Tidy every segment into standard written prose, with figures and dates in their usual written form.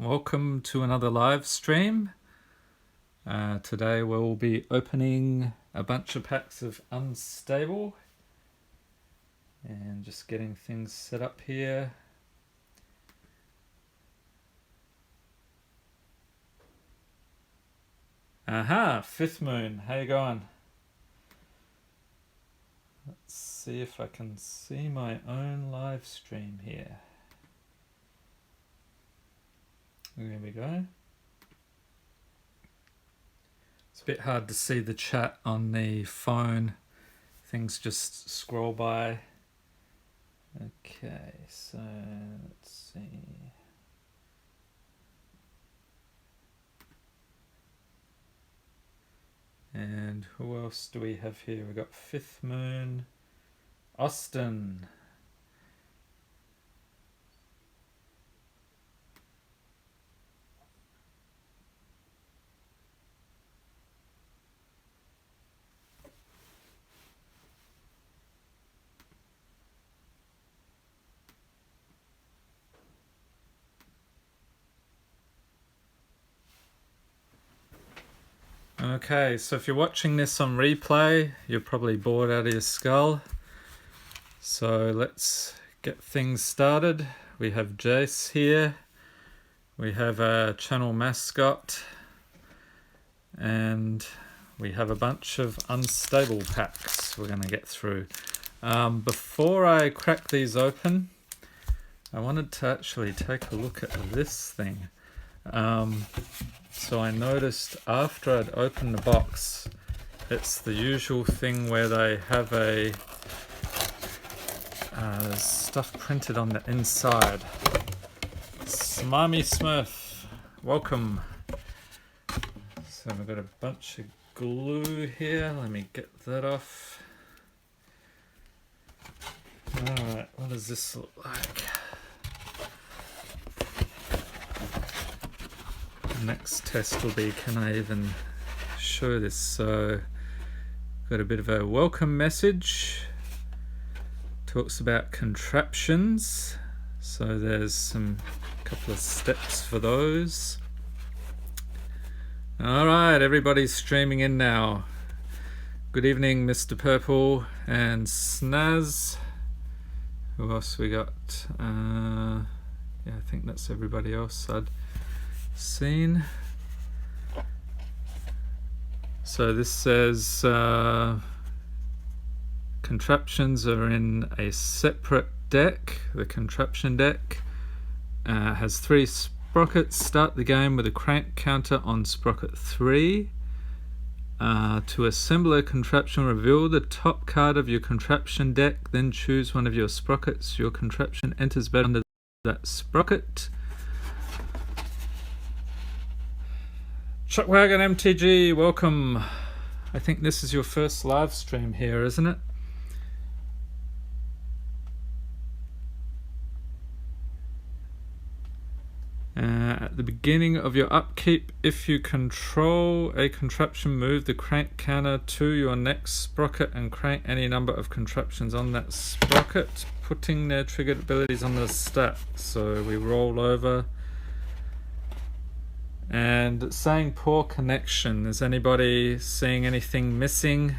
welcome to another live stream. Today we'll be opening a bunch of packs of Unstable and just getting things set up here. Aha, Fifth Moon, how you going? Let's see if I can see my own live stream here. There we go. It's a bit hard to see the chat on the phone. Things just scroll by. Okay, so let's see. And who else do we have here? We've got Fifth Moon, Austin. Okay, so if you're watching this on replay, you're probably bored out of your skull. So let's get things started. We have Jace here. We have a channel mascot. And we have a bunch of Unstable packs we're going to get through. Before I crack these open, I wanted to actually take a look at this thing. So I noticed after I'd opened the box, it's the usual thing where they have a stuff printed on the inside. Smarmy Smurf, welcome. So we've got a bunch of glue here. Let me get that off. Alright, what does this look like? Next test will be, can I even show this? So got a bit of a welcome message, talks about contraptions, so there's some couple of steps for those. Alright, everybody's streaming in now. Good evening, Mr. Purple and Snaz. Who else we got? Yeah, I think that's everybody else I'd seen. So this says contraptions are in a separate deck. The contraption deck has 3 sprockets. Start the game with a crank counter on sprocket 3. To assemble a contraption, reveal the top card of your contraption deck, then choose one of your sprockets. Your contraption enters battle under that sprocket. Chuckwagon MTG, welcome. I think this is your first live stream here, isn't it? At the beginning of your upkeep, if you control a contraption, move the crank counter to your next sprocket and crank any number of contraptions on that sprocket, putting their triggered abilities on the stack. So we roll over. And it's saying poor connection. Is anybody seeing anything missing?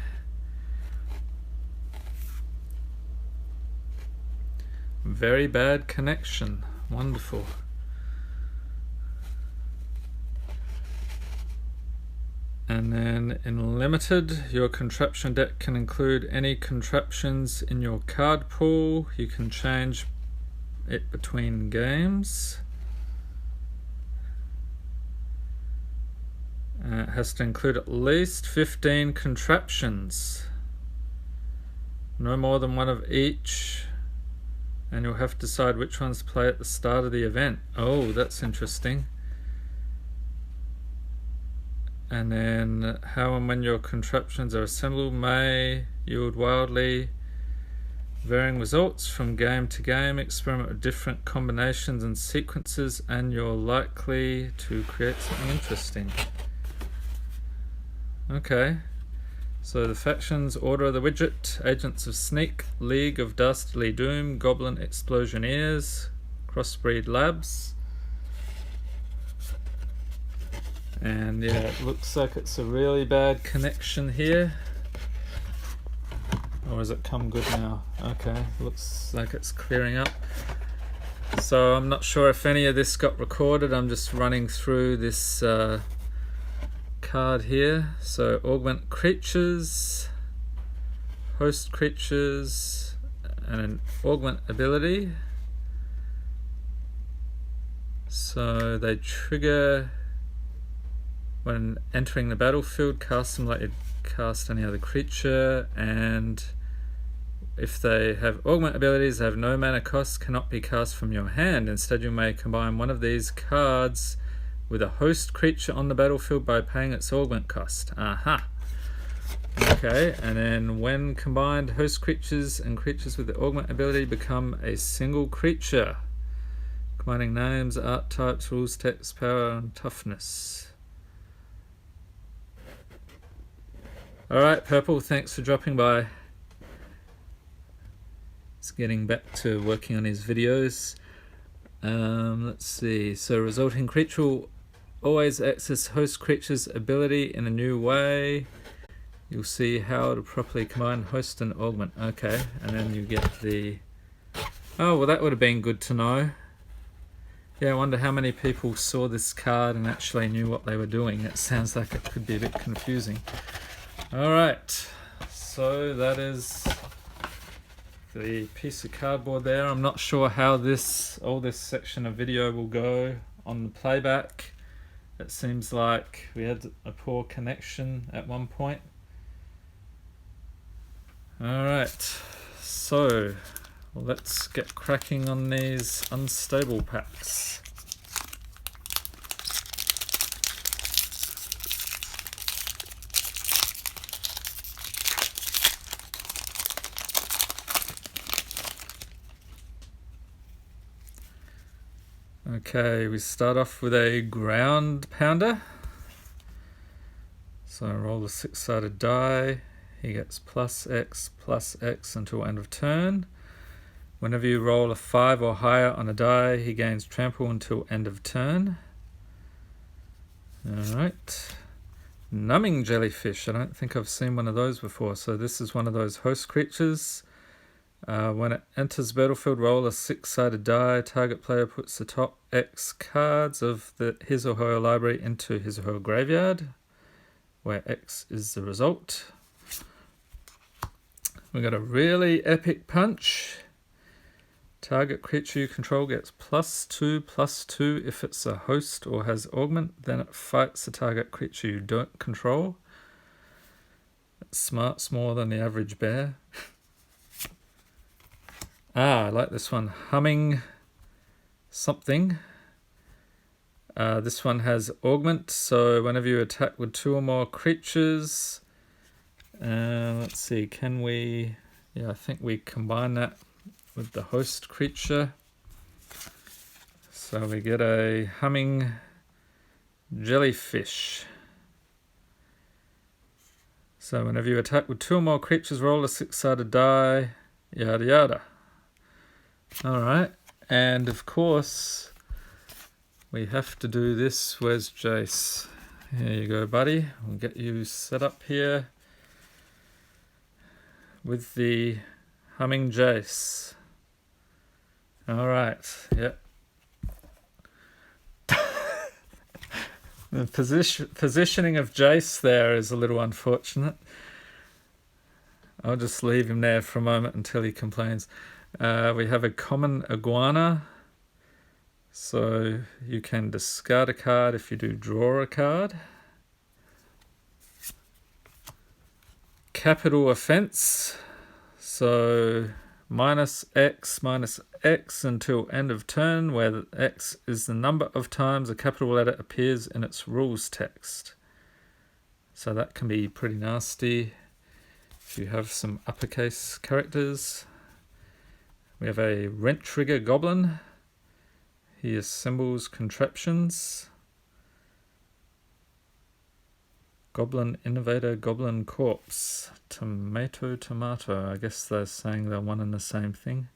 Very bad connection. Wonderful. And then in limited, your contraption deck can include any contraptions in your card pool. You can change it between games. It has to include at least 15 contraptions. No more than one of each. And you'll have to decide which ones to play at the start of the event. Oh, that's interesting. And then how and when your contraptions are assembled may yield wildly varying results from game to game. Experiment with different combinations and sequences and you're likely to create something interesting. Okay, so the factions: Order of the Widget, Agents of Sneak, League of Dastardly Doom, Goblin Explosioneers, Crossbreed Labs. And yeah, it looks like it's a really bad connection here. Or has it come good now? Okay, looks like it's clearing up. So I'm not sure if any of this got recorded. I'm just running through this card here. So augment creatures, host creatures, and an augment ability. So they trigger when entering the battlefield. Cast them like you'd cast any other creature, and if they have augment abilities, they have no mana cost, cannot be cast from your hand. Instead, you may combine one of these cards with a host creature on the battlefield by paying its augment cost. Aha. Okay, and then when combined, host creatures and creatures with the augment ability become a single creature, combining names, art types, rules, text, power, and toughness. Alright, Purple, thanks for dropping by. It's getting back to working on his videos. Let's see. So resulting creature will always access host creature's ability in a new way. You'll see how to properly combine host and augment. Okay, and then you get the... Oh, well that would have been good to know. Yeah, I wonder how many people saw this card and actually knew what they were doing. It sounds like it could be a bit confusing. Alright, so that is the piece of cardboard there. I'm not sure how all this section of video will go on the playback. It seems like we had a poor connection at one point. Alright, so let's get cracking on these unstable packs. Okay, we start off with a ground pounder. So I roll a 6-sided die. He gets +X until end of turn. Whenever you roll a 5 or higher on a die, he gains trample until end of turn. Alright. Numbing jellyfish. I don't think I've seen one of those before. So this is one of those host creatures. When it enters battlefield, roll a 6-sided die. Target player puts the top X cards of his or her library into his or her graveyard, where X is the result. We got a really epic punch. Target creature you control gets +2/+2 if it's a host or has augment. Then it fights the target creature you don't control. It smarts more than the average bear. I like this one. Humming something. This one has augment, so whenever you attack with 2 or more creatures, let's see, can we... Yeah, I think we combine that with the host creature. So we get a humming jellyfish. So whenever you attack with 2 or more creatures, roll a 6-sided die, yada yada. Alright, and of course we have to do this. Where's Jace? Here you go, buddy. We'll get you set up here with the humming Jace. Alright, yep. The positioning of Jace there is a little unfortunate. I'll just leave him there for a moment until he complains. We have a common iguana, so you can discard a card if you do draw a card. Capital offense, so -X until end of turn, where X is the number of times a capital letter appears in its rules text. So that can be pretty nasty if you have some uppercase characters. We have a rent trigger goblin. He assembles contraptions. Goblin innovator, goblin corpse. Tomato. I guess they're saying they're one and the same thing.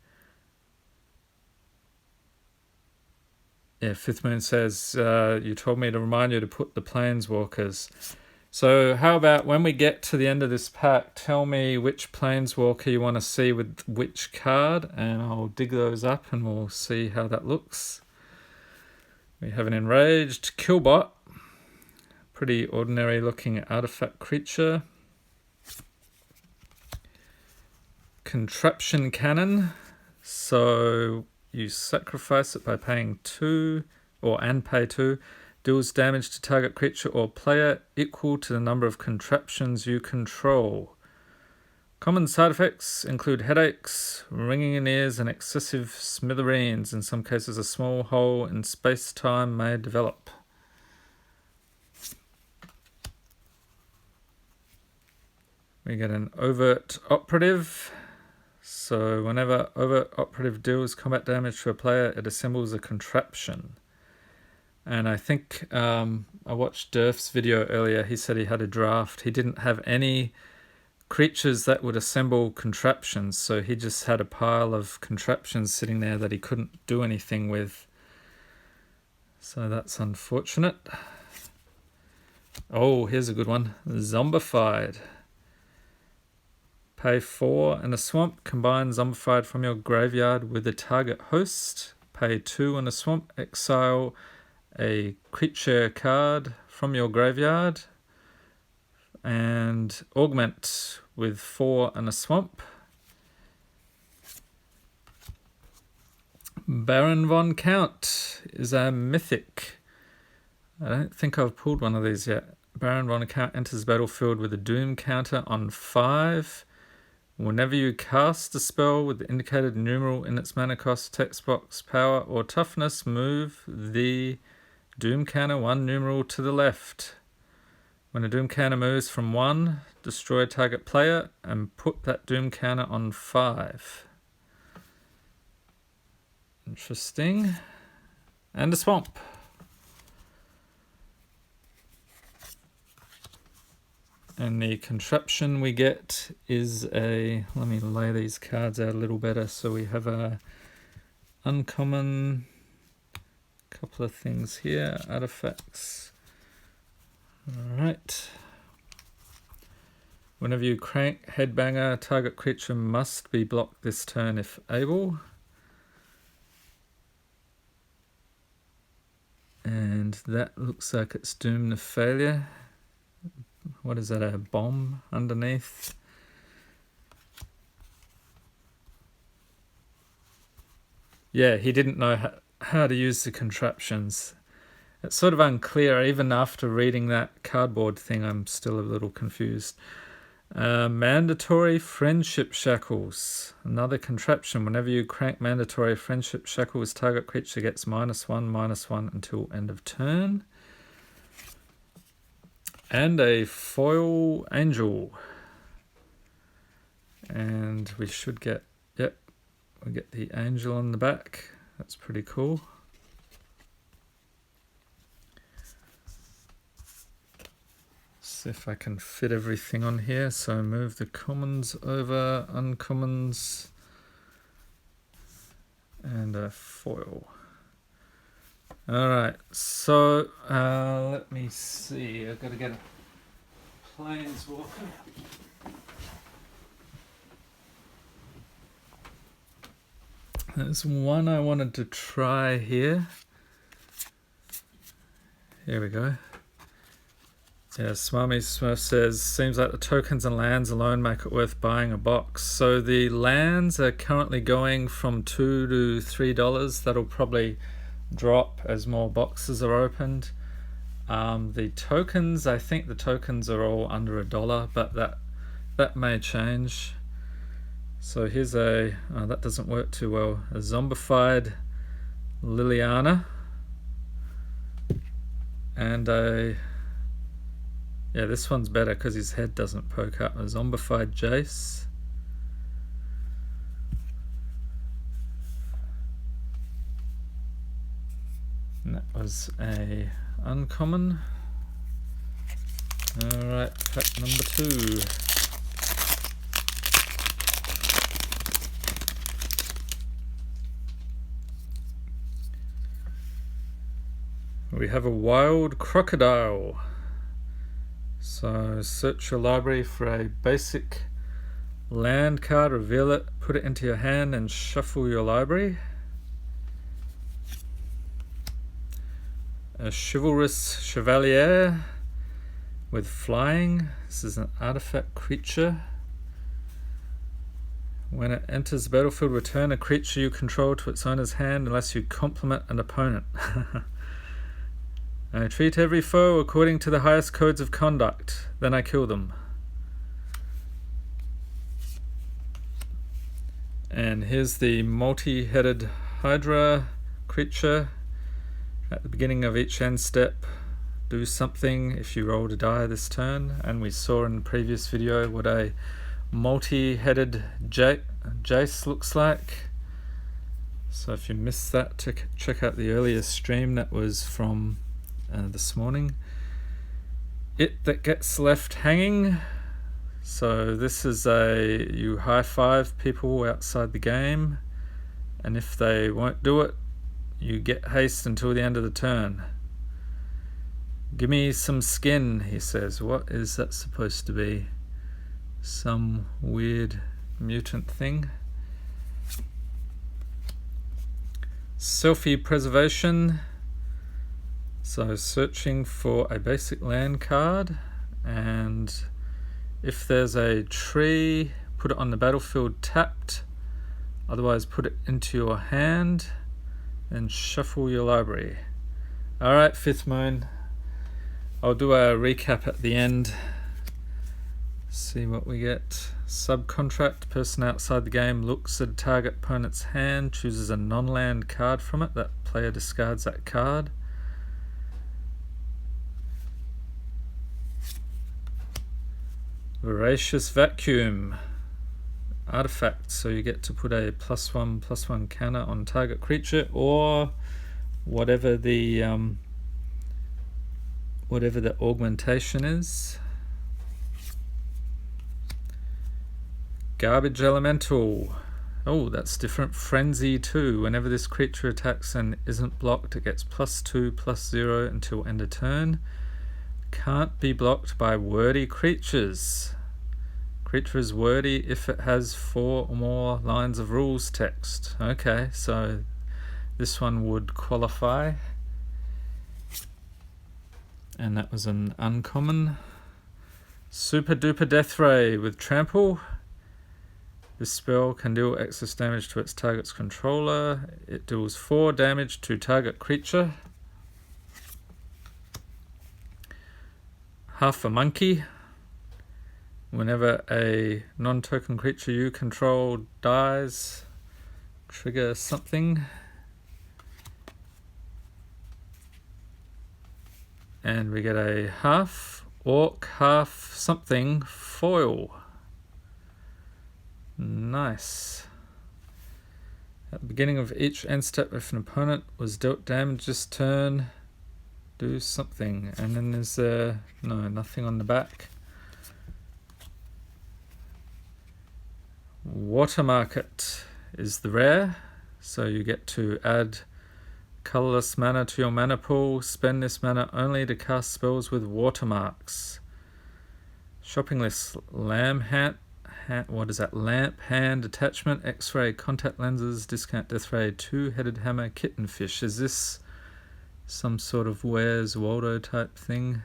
Yeah, Fifth Moon says, you told me to remind you to put the Planeswalkers. So how about when we get to the end of this pack, tell me which Planeswalker you want to see with which card, and I'll dig those up and we'll see how that looks. We have an Enraged Killbot. Pretty ordinary looking artifact creature. Contraption Cannon. So you sacrifice it by paying 2, and pay 2. Deals damage to target creature or player equal to the number of contraptions you control. Common side effects include headaches, ringing in ears, and excessive smithereens. In some cases, a small hole in space-time may develop. We get an Overt Operative. So whenever Overt Operative deals combat damage to a player, it assembles a contraption. And I think I watched Durf's video earlier. He said he had a draft. He didn't have any creatures that would assemble contraptions, so he just had a pile of contraptions sitting there that he couldn't do anything with. So that's unfortunate. Oh, here's a good one. Zombified. Pay 4 and a swamp. Combine Zombified from your graveyard with the target host. Pay 2 and a swamp. Exile a creature card from your graveyard. And augment with 4 and a swamp. Baron von Count is a mythic. I don't think I've pulled one of these yet. Baron von Count enters the battlefield with a doom counter on 5. Whenever you cast a spell with the indicated numeral in its mana cost, text box, power, or toughness, move the doom counter 1 numeral to the left. When a doom counter moves from 1, destroy a target player and put that doom counter on 5. Interesting. And a swamp. And the contraption we get is a... Let me lay these cards out a little better. So we have a uncommon... Couple of things here. Artifacts. Alright. Whenever you crank Headbanger, target creature must be blocked this turn if able. And that looks like it's doomed to failure. What is that, a bomb underneath? Yeah, he didn't know how to use the contraptions. It's sort of unclear. Even after reading that cardboard thing, I'm still a little confused. Mandatory Friendship Shackles. Another contraption. Whenever you crank Mandatory Friendship Shackles, target creature gets -1/-1 until end of turn. And a Foil Angel. And we should get, yep, we get the angel on the back. That's pretty cool. See if I can fit everything on here. So move the commons over, uncommons, and a foil. Alright, so let me see. I've got to get a Planeswalker. There's one I wanted to try here. Here we go. Yeah, Swami Smurf says, seems like the tokens and lands alone make it worth buying a box. So the lands are currently going from $2 to $3. That'll probably drop as more boxes are opened. The tokens, I think the tokens are all under $1, but that may change. So here's a, oh, that doesn't work too well, a zombified Liliana. And a, yeah, this one's better because his head doesn't poke up. A zombified Jace. And that was a uncommon. Alright, pack number 2. We have a wild crocodile. So search your library for a basic land card, reveal it, put it into your hand and shuffle your library. A chivalrous chevalier with flying. This is an artifact creature. When it enters the battlefield, return a creature you control to its owner's hand unless you compliment an opponent. I treat every foe according to the highest codes of conduct, then I kill them. And here's the multi-headed Hydra creature. At the beginning of each end step, do something if you roll a die this turn. And we saw in the previous video what a multi-headed Jace looks like. So if you missed that, check out the earlier stream that was from this morning. It that gets left hanging. So this is you high five people outside the game, and if they won't do it, you get haste until the end of the turn. Give me some skin, he says. What is that supposed to be? Some weird mutant thing. Selfie preservation. So searching for a basic land card, and if there's a tree, put it on the battlefield tapped. Otherwise put it into your hand and shuffle your library. Alright, Fifth Moon. I'll do a recap at the end. See what we get. Subcontract. Person outside the game looks at a target opponent's hand, chooses a non-land card from it. That player discards that card. Voracious Vacuum. Artifact. So you get to put a +1/+1 counter on target creature or whatever the augmentation is. Garbage Elemental. Oh, that's different. Frenzy 2. Whenever this creature attacks and isn't blocked, it gets +2/+0 until end of turn. Can't be blocked by wordy creatures. Creature is wordy if it has 4 or more lines of rules text. Okay, so this one would qualify. And that was an uncommon. Super Duper Death Ray with Trample. This spell can deal excess damage to its target's controller. It deals 4 damage to target creature. Half a Monkey. Whenever a non-token creature you control dies, trigger something. And we get a half orc, half something foil. Nice. At the beginning of each end step, if an opponent was dealt damage this turn, do something. And then there's nothing on the back. Water Market is the rare, so you get to add colorless mana to your mana pool. Spend this mana only to cast spells with watermarks. Shopping list. Lamp hand attachment, X-ray contact lenses, discount death ray, 2-headed hammer, kittenfish. Is this some sort of Where's Waldo type thing?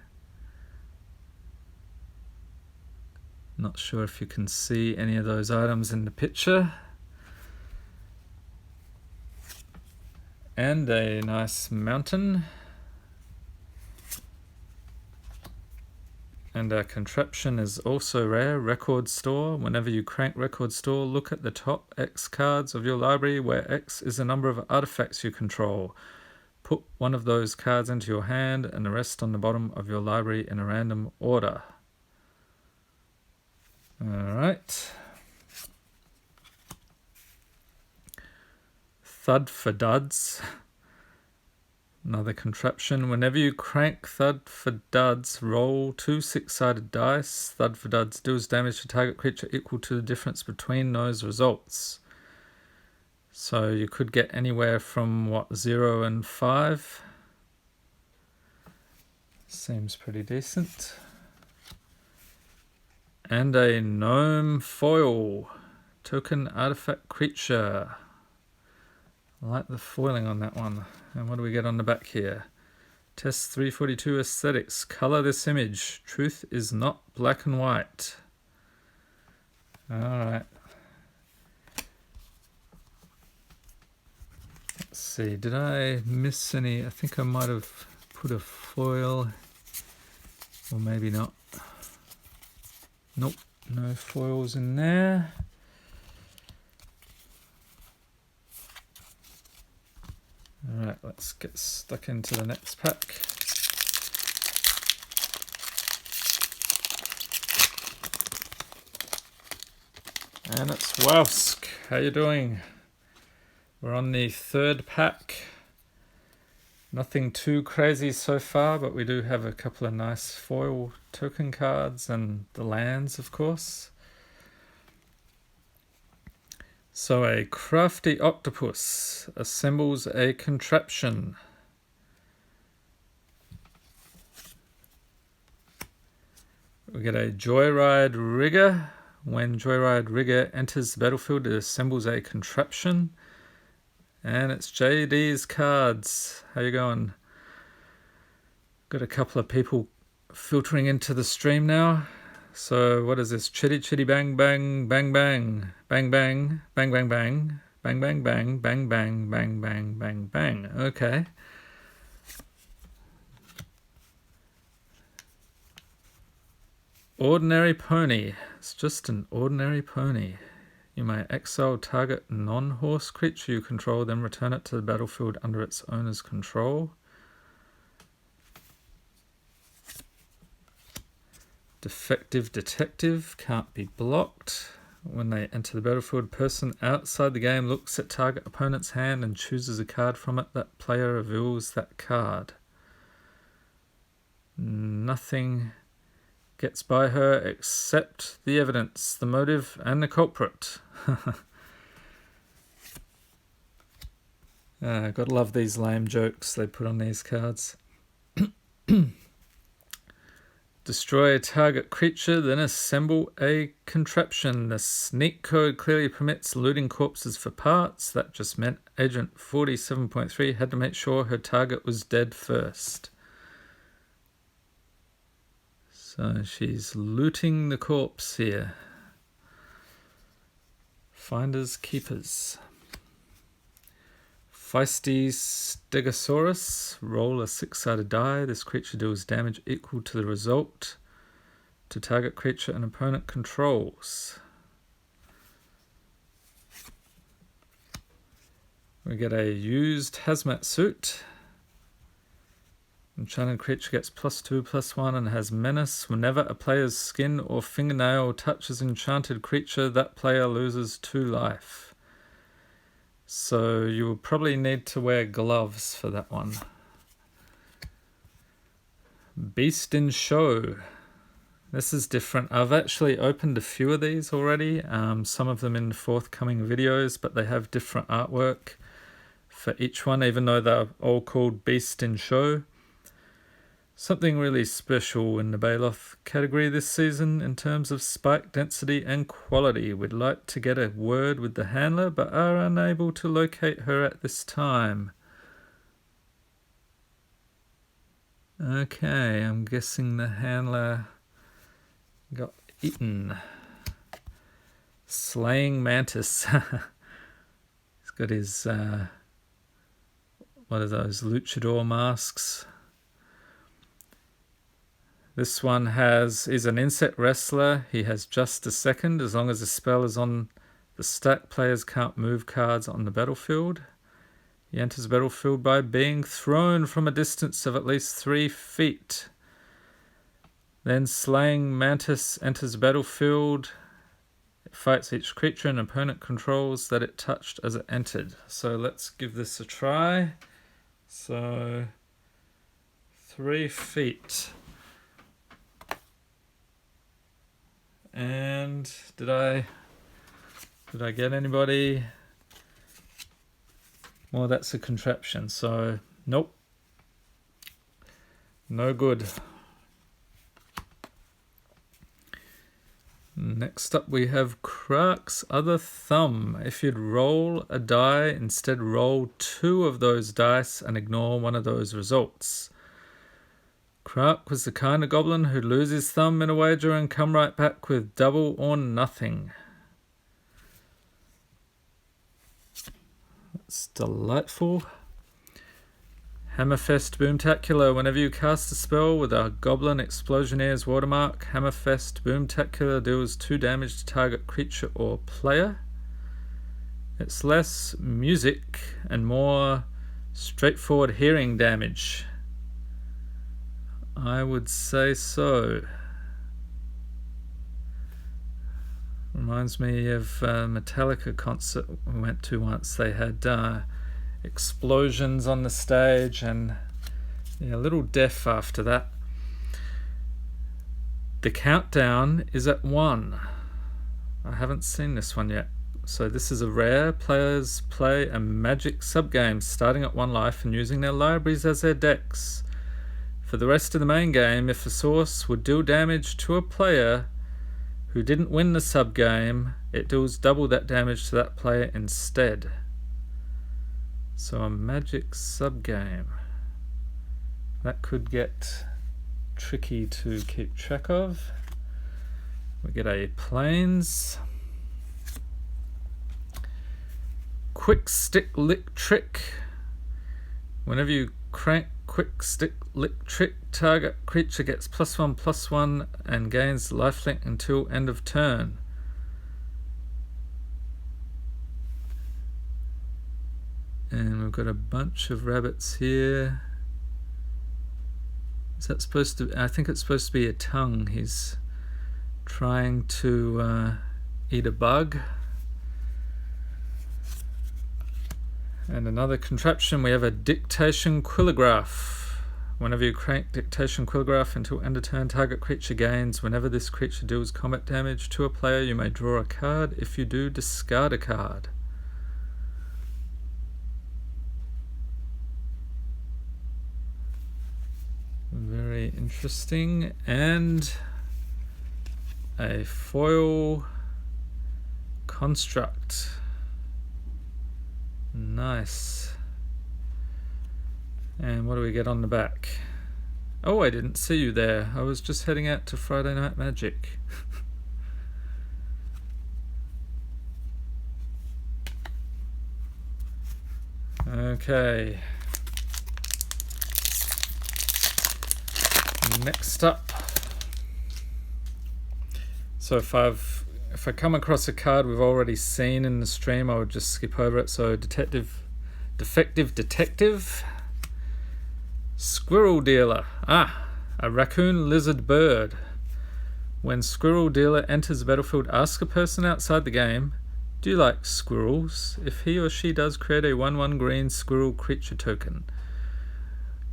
Not sure if you can see any of those items in the picture. And a nice mountain. And our contraption is also rare. Record Store. Whenever you crank Record Store, look at the top X cards of your library, where X is the number of artifacts you control. Put one of those cards into your hand and the rest on the bottom of your library in a random order. Alright. Thud for Duds. Another contraption. Whenever you crank Thud for Duds, roll 2 6-sided dice. Thud for Duds deals damage to target creature equal to the difference between those results. So you could get anywhere from 0 and 5. Seems pretty decent. And a gnome foil. Token artifact creature. I like the foiling on that one. And what do we get on the back here? Test 342 aesthetics. Color this image. Truth is not black and white. Alright. Let's see. Did I miss any? I think I might have put a foil. Or maybe not. Nope. No foils in there. Alright, let's get stuck into the next pack. And it's Wowsk. How you doing? We're on the third pack. Nothing too crazy so far, but we do have a couple of nice foil token cards and the lands, of course. So a crafty octopus assembles a contraption. We get a Joyride Rigger. When Joyride Rigger enters the battlefield, it assembles a contraption. And it's JD's cards. How you going? Got a couple of people filtering into the stream now. So what is this? Chitty chitty bang bang bang bang bang bang bang bang bang bang bang bang bang bang bang bang bang bang. Okay. Ordinary pony. It's just an ordinary pony. You may exile target non-horse creature you control, then return it to the battlefield under its owner's control. Defective detective can't be blocked. When they enter the battlefield, person outside the game looks at target opponent's hand and chooses a card from it. That player reveals that card. Nothing gets by her except the evidence, the motive, and the culprit. Gotta love these lame jokes they put on these cards. Destroy a target creature, then assemble a contraption. The sneak code clearly permits looting corpses for parts. That just meant Agent 47.3 had to make sure her target was dead first. So she's looting the corpse here. Finders keepers. Feisty Stegosaurus. Roll a 6-sided die. This creature deals damage equal to the result to target creature an opponent controls. We get a used hazmat suit. Enchanted creature gets +2/+1 and has menace. Whenever a player's skin or fingernail touches enchanted creature, that player loses 2 life. So you will probably need to wear gloves for that one. Beast in Show. This is different. I've actually opened a few of these already, some of them in forthcoming videos, but they have different artwork for each one, even though they're all called Beast in Show. Something really special in the Baloth category this season in terms of spike density and quality. We'd like to get a word with the handler, but are unable to locate her at this time. Okay, I'm guessing the handler got eaten. Slaying Mantis. He's got his, what are those, luchador masks. This one is an insect wrestler. He has just a second. As long as the spell is on the stack, players can't move cards on the battlefield. He enters the battlefield by being thrown from a distance of at least 3 feet. Then Slaying Mantis enters the battlefield. It fights each creature an opponent controls that it touched as it entered. So let's give this a try. So 3 feet. And did I get anybody? Well, that's a contraption, so nope. No good. Next up we have Krark's Other Thumb. If you'd roll a die, instead roll 2 of those dice and ignore one of those results. Krark was the kind of goblin who'd lose his thumb in a wager and come right back with double or nothing. That's delightful. Hammerfest Boomtacular. Whenever you cast a spell with a Goblin Explosioneer's watermark, Hammerfest Boomtacular deals 2 damage to target creature or player. It's less music and more straightforward hearing damage. I would say so. Reminds me of a Metallica concert we went to once. They had explosions on the stage and a little deaf after that. The countdown is at 1. I haven't seen this one yet. So this is a rare. Players play a magic subgame starting at 1 life and using their libraries as their decks. For the rest of the main game, if a source would deal damage to a player who didn't win the subgame, it deals double that damage to that player instead. So a magic subgame. That could get tricky to keep track of. We get a plains. Quick Stick Lick Trick. Whenever you crank Quick Stick Lick Trick, target creature gets +1/+1 and gains lifelink until end of turn. And we've got a bunch of rabbits here. Is that supposed to... I think it's supposed to be a tongue. He's trying to eat a bug. And another contraption, we have a Dictation Quillograph. Whenever you crank Dictation Quillograph until end of turn, target creature gains. Whenever this creature deals combat damage to a player, you may draw a card. If you do, discard a card. Very interesting. And a foil construct. Nice. And what do we get on the back? Oh, I didn't see you there. I was just heading out to Friday Night Magic. Okay. Next up. So if I come across a card we've already seen in the stream, I would just skip over it. So Defective Detective. Squirrel Dealer. A raccoon lizard bird. When Squirrel Dealer enters the battlefield, ask a person outside the game, do you like squirrels? If he or she does, create a 1/1 green squirrel creature token.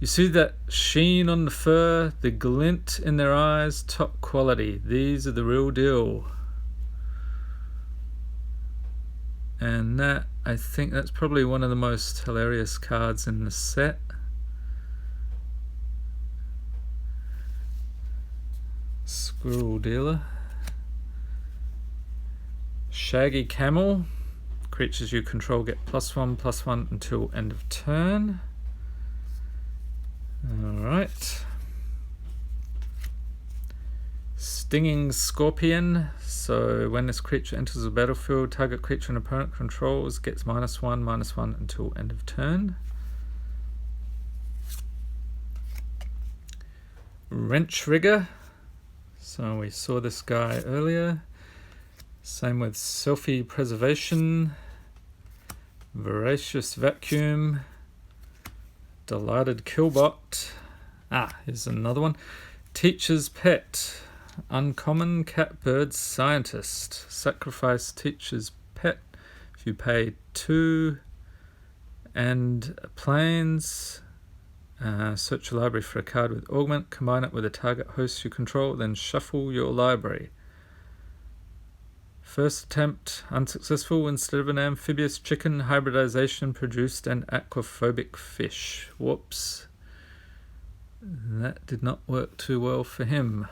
You see that sheen on the fur, the glint in their eyes, top quality. These are the real deal. And that, I think that's probably one of the most hilarious cards in the set. Squirrel Dealer. Shaggy Camel. Creatures you control get +1/+1 until end of turn. Alright. Stinging Scorpion. So when this creature enters the battlefield, target creature an opponent controls gets -1/-1 until end of turn. Wrench Rigger. So we saw this guy earlier. Same with Selfie Preservation. Voracious Vacuum. Delighted Killbot. Here's another one. Teacher's Pet. Uncommon Catbird Scientist. Sacrifice Teacher's Pet. If you pay 2 and planes, search your library for a card with Augment, combine it with a target host you control, then shuffle your library. First attempt unsuccessful. Instead of an amphibious chicken, hybridization produced an aquaphobic fish. Whoops. That did not work too well for him.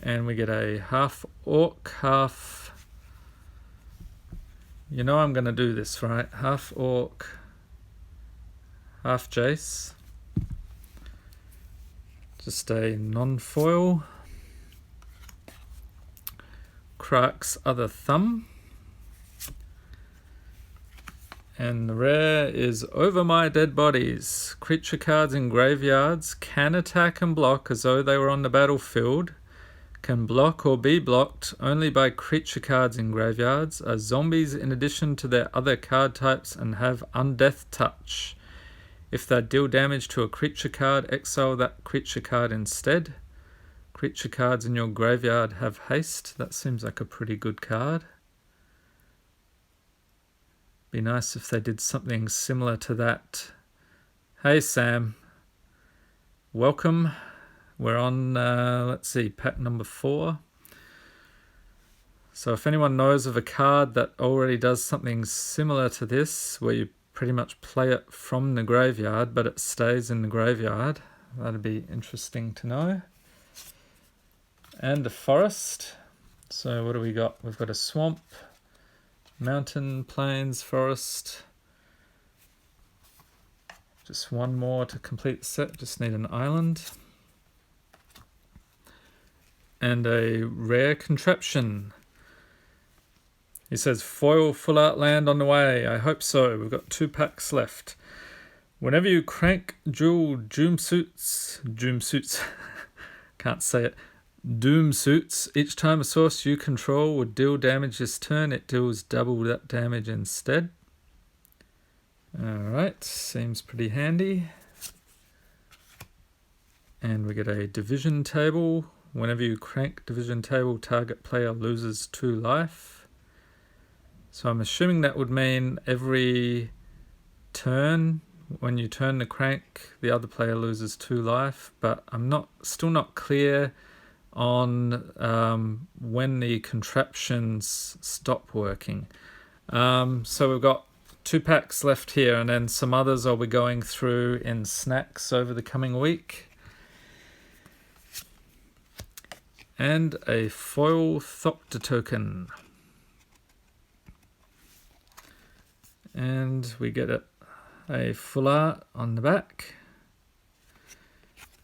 And we get a half orc, half... You know I'm going to do this, right? Half orc, half Jace. Just a non-foil. Krark's Other Thumb. And the rare is Over My Dead Bodies. Creature cards in graveyards can attack and block as though they were on the battlefield. Can block or be blocked only by creature cards in graveyards. Are zombies in addition to their other card types and have undeath touch. If they deal damage to a creature card, exile that creature card instead. Creature cards in your graveyard have haste. That seems like a pretty good card. Be nice if they did something similar to that. Hey Sam, welcome. We're on, let's see, pack number 4. So if anyone knows of a card that already does something similar to this, where you pretty much play it from the graveyard, but it stays in the graveyard, that'd be interesting to know. And a forest. So what do we got? We've got a swamp, mountain, plains, forest. Just one more to complete the set. Just need an island. And a rare contraption. He says, foil full art land on the way. I hope so. We've got 2 packs left. Whenever you crank dual doom suits, can't say it, doom suits, each time a source you control would deal damage this turn, it deals double that damage instead. Alright, seems pretty handy. And we get a division table. Whenever you crank division table, target player loses 2 life. So I'm assuming that would mean every turn, when you turn the crank, the other player loses 2 life, but I'm still not clear on when the contraptions stop working. So we've got 2 packs left here, and then some others I'll be going through in snacks over the coming week. And a foil Thopter token. And we get a full art on the back.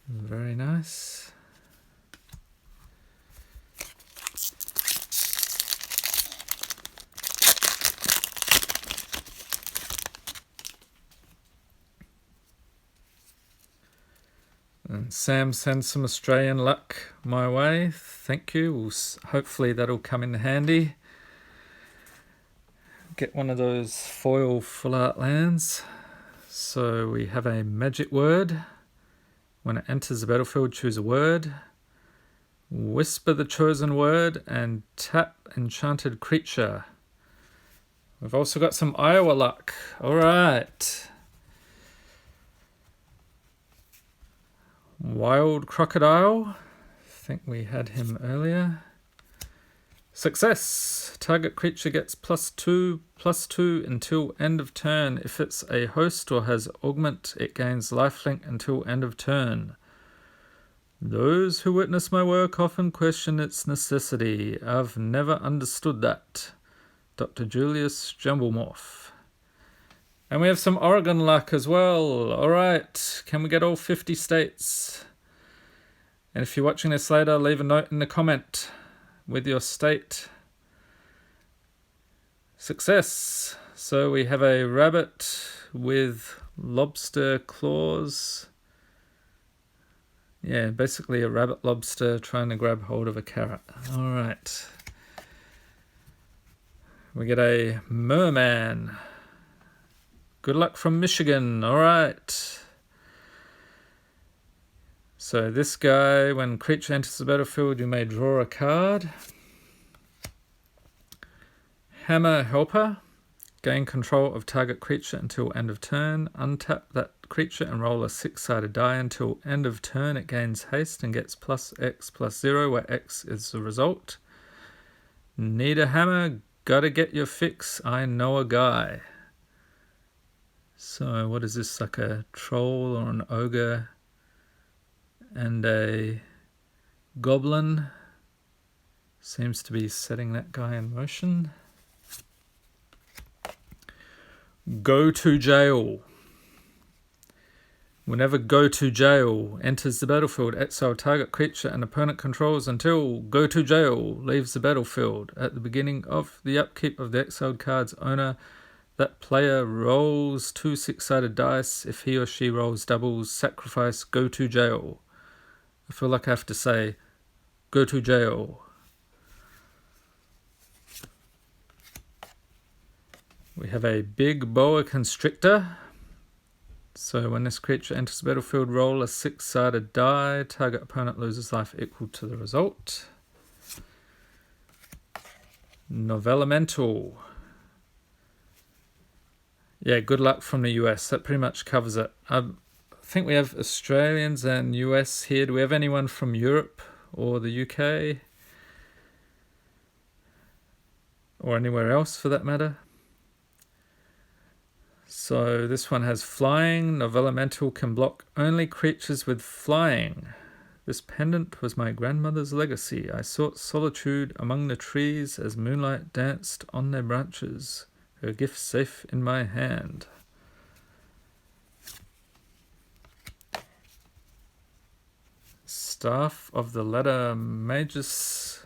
Very nice. And Sam sends some Australian luck my way. Thank you. Hopefully that'll come in handy. Get one of those foil full art lands. So we have a magic word. When it enters the battlefield, choose a word. Whisper the chosen word and tap enchanted creature. We've also got some Iowa luck. All right. Wild Crocodile. I think we had him earlier. Success. Target creature gets +2/+2 until end of turn. If it's a host or has augment, it gains lifelink until end of turn. Those who witness my work often question its necessity. I've never understood that. Dr. Julius Jumblemorph. And we have some Oregon luck as well. Alright, can we get all 50 states? And if you're watching this later, leave a note in the comment with your state. Success. So we have a rabbit with lobster claws. Yeah, basically a rabbit lobster trying to grab hold of a carrot. Alright. We get a merman. Good luck from Michigan. Alright. So this guy, when creature enters the battlefield, you may draw a card. Hammer Helper. Gain control of target creature until end of turn. Untap that creature and roll a 6-sided die until end of turn. It gains haste and gets +X/+0, where X is the result. Need a hammer? Gotta get your fix. I know a guy. So what is this, like a troll or an ogre and a goblin? Seems to be setting that guy in motion. Go to jail. Whenever go to jail enters the battlefield, exile target creature and opponent controls until go to jail leaves the battlefield. At the beginning of the upkeep of the exiled card's owner, that player rolls 2 6-sided dice. If he or she rolls doubles, sacrifice go to jail. I feel like I have to say go to jail. We have a big boa constrictor. So when this creature enters the battlefield, roll a 6-sided die. Target opponent loses life equal to the result. Novellamental. Yeah, good luck from the US. That pretty much covers it. I think we have Australians and US here. Do we have anyone from Europe or the UK? Or anywhere else for that matter? So this one has flying. Novellamental can block only creatures with flying. This pendant was my grandmother's legacy. I sought solitude among the trees as moonlight danced on their branches. Her gift safe in my hand. Staff of the Ladder Magus.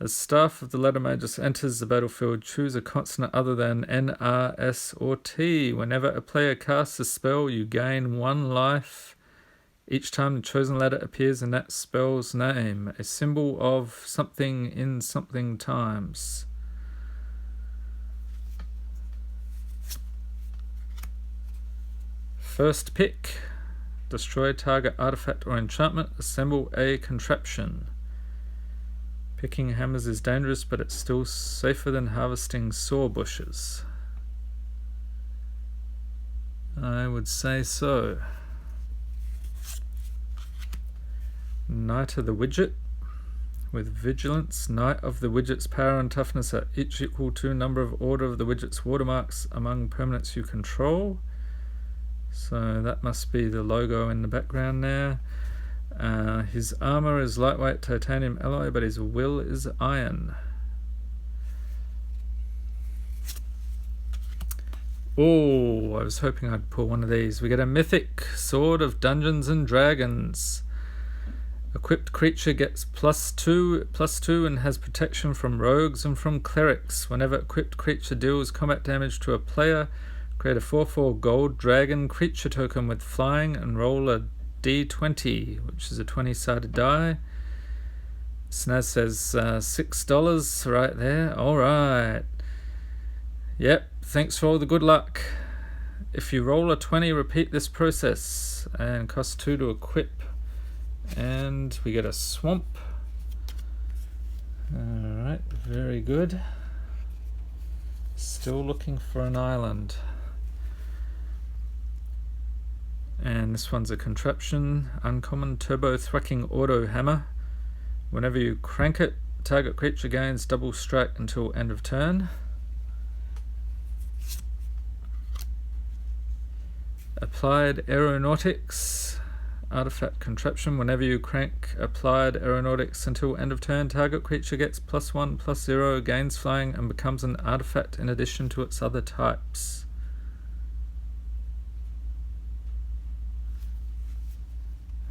As Staff of the Ladder Magus enters the battlefield, choose a consonant other than N, R, S, or T. Whenever a player casts a spell, you gain 1 life. Each time the chosen letter appears in that spell's name, a symbol of something in something times. First pick. Destroy target artifact or enchantment. Assemble a contraption. Picking hammers is dangerous, but it's still safer than harvesting saw bushes. I would say so. Knight of the Widget. With vigilance, Knight of the Widget's power and toughness are each equal to number of order of the Widget's watermarks among permanents you control. So that must be the logo in the background there. His armor is lightweight titanium alloy, but his will is iron. Oh, I was hoping I'd pull one of these. We get a mythic Sword of Dungeons and Dragons. Equipped creature gets +2/+2 and has protection from rogues and from clerics. Whenever equipped creature deals combat damage to a player, create a 4/4 gold dragon creature token with flying and roll a D20, which is a 20-sided die. Snaz says $6 right there. Alright. Yep, thanks for all the good luck. If you roll a 20, repeat this process and cost 2 to equip. And we get a swamp. Alright, very good. Still looking for an island. And this one's a contraption. Uncommon Turbo Thwacking Auto Hammer. Whenever you crank it, target creature gains double strike until end of turn. Applied Aeronautics. Artifact contraption. Whenever you crank Applied Aeronautics until end of turn, target creature gets +1/+0, gains flying, and becomes an artifact in addition to its other types.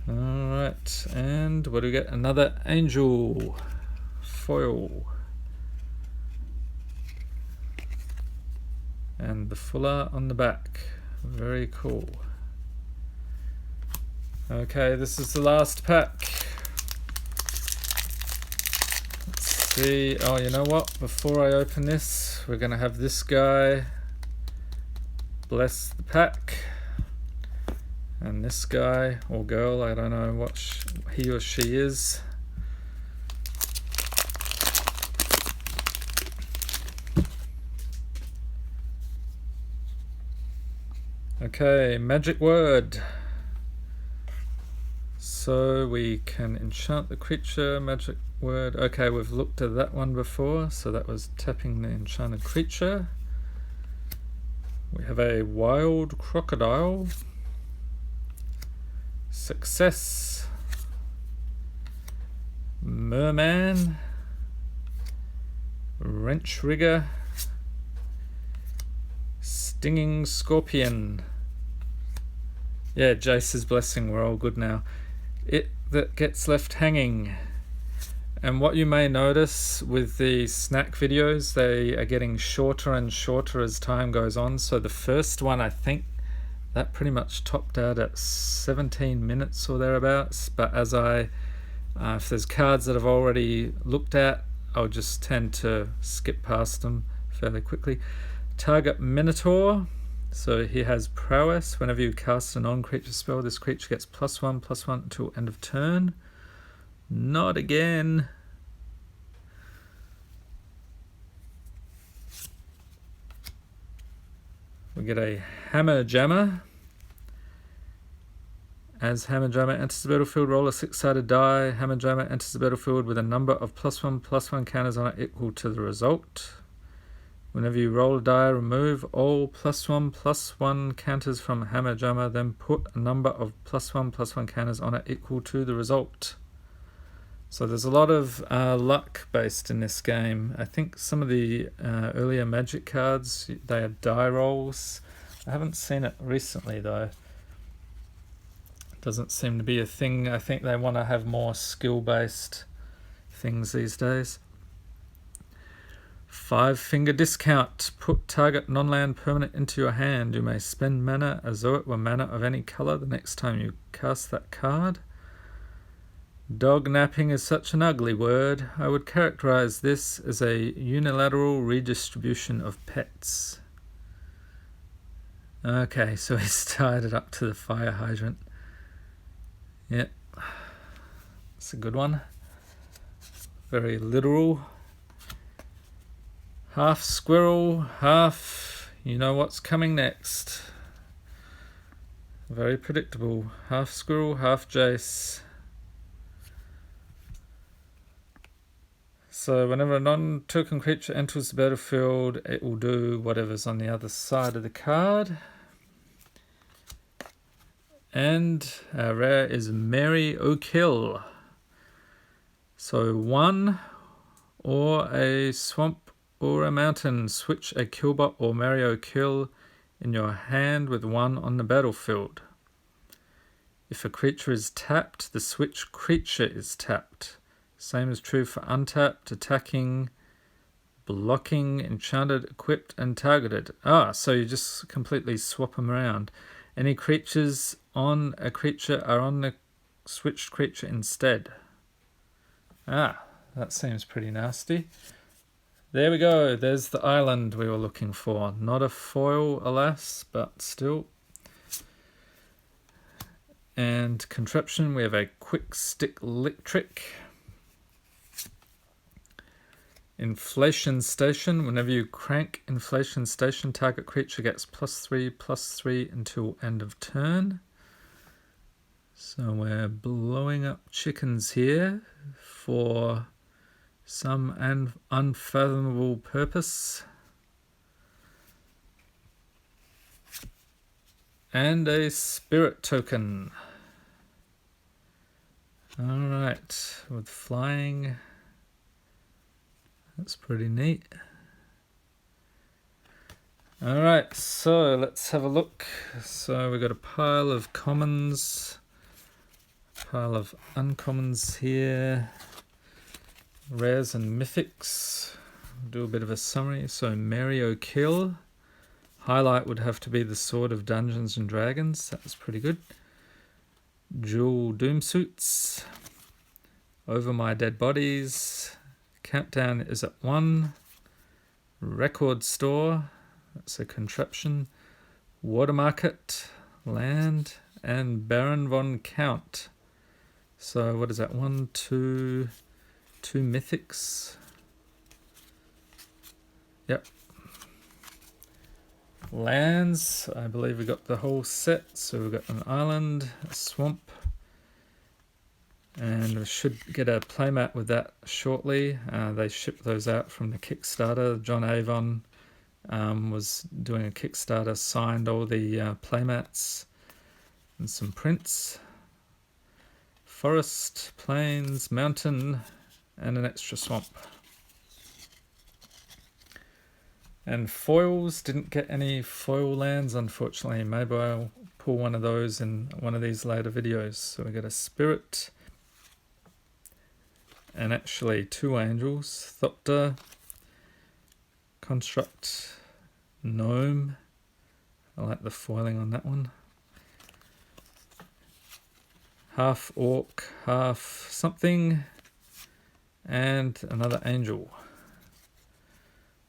Alright, and what do we get? Another angel foil. And the fuller on the back. Very cool. Okay, this is the last pack. Let's see. Oh, you know what? Before I open this, we're going to have this guy bless the pack. And this guy, or girl, I don't know what he or she is. Okay, magic word. So we can enchant the creature, magic word. Okay, we've looked at that one before, so that was tapping the enchanted creature. We have a wild crocodile. Success. Merman. Wrench rigger. Stinging scorpion. Yeah, Jace's blessing, we're all good now. It that gets left hanging. And what you may notice with the snack videos, they are getting shorter and shorter as time goes on. So the first one, I think that pretty much topped out at 17 minutes or thereabouts. But as if there's cards that I've already looked at, I'll just tend to skip past them fairly quickly. Target Minotaur. So he has prowess. Whenever you cast a non-creature spell, this creature gets +1/+1 until end of turn. Not again. We get a Hammer Jammer. As Hammer Jammer enters the battlefield, roll a 6-sided die. Hammer Jammer enters the battlefield with a number of +1/+1 counters on it equal to the result. Whenever you roll a die, remove all +1/+1 counters from Hammer Jammer, then put a number of +1/+1 counters on it equal to the result. So there's a lot of luck based in this game. I think some of the earlier Magic cards, they have die rolls. I haven't seen it recently though. It doesn't seem to be a thing. I think they want to have more skill-based things these days. 5-finger discount. Put target non-land permanent into your hand. You may spend mana as though it were mana of any color the next time you cast that card. Dog napping is such an ugly word. I would characterize this as a unilateral redistribution of pets. Okay, so he's tied it up to the fire hydrant. Yep. It's a good one. Very literal. Half squirrel, half you know what's coming next. Very predictable. Half squirrel, half Jace. So whenever a non-token creature enters the battlefield, it will do whatever's on the other side of the card. And our rare is Mary O'Kill. So 1 or a swamp or a mountain. Switch a Killbot or Mary O'Kill in your hand with 1 on the battlefield. If a creature is tapped, the switch creature is tapped. Same is true for untapped, attacking, blocking, enchanted, equipped, and targeted. So you just completely swap them around. Any creatures on a creature are on the switched creature instead. That seems pretty nasty. There we go. There's the island we were looking for. Not a foil, alas, but still. And contraption, we have a quick stick electric. Inflation Station. Whenever you crank Inflation Station, target creature gets +3/+3 until end of turn. So we're blowing up chickens here for some unfathomable purpose. And a spirit token. Alright, with flying. That's pretty neat. Alright, so let's have a look. So we've got a pile of commons, pile of uncommons here, rares and mythics. Do a bit of a summary. So Mary O'Kill. Highlight would have to be the Sword of Dungeons and Dragons. That was pretty good. Dual Doomsuits. Over My Dead Bodies. Countdown is at 1. Record Store, that's a contraption. Water Market, Land, and Baron von Count. So what is that? 1, 2 mythics. Yep. Lands, I believe we got the whole set. So we've got an island, a swamp, and we should get a playmat with that shortly. They ship those out from the Kickstarter, John Avon was doing a Kickstarter, signed all the playmats and some prints. Forest, plains, mountain, and an extra swamp. And foils, didn't get any foil lands unfortunately. Maybe I'll pull one of those in one of these later videos. So we got a spirit and actually 2 angels, Thopter, construct, gnome. I like the foiling on that one. Half orc, half something, and another angel.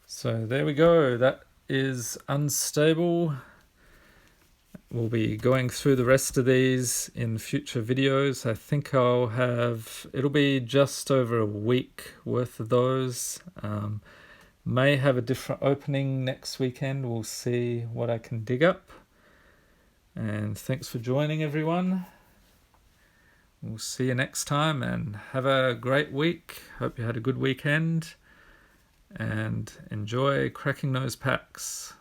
So there we go, that is unstable. We'll be going through the rest of these in future videos. I think it'll be just over a week worth of those. May have a different opening next weekend. We'll see what I can dig up. And thanks for joining, everyone. We'll see you next time and have a great week. Hope you had a good weekend and enjoy cracking those packs.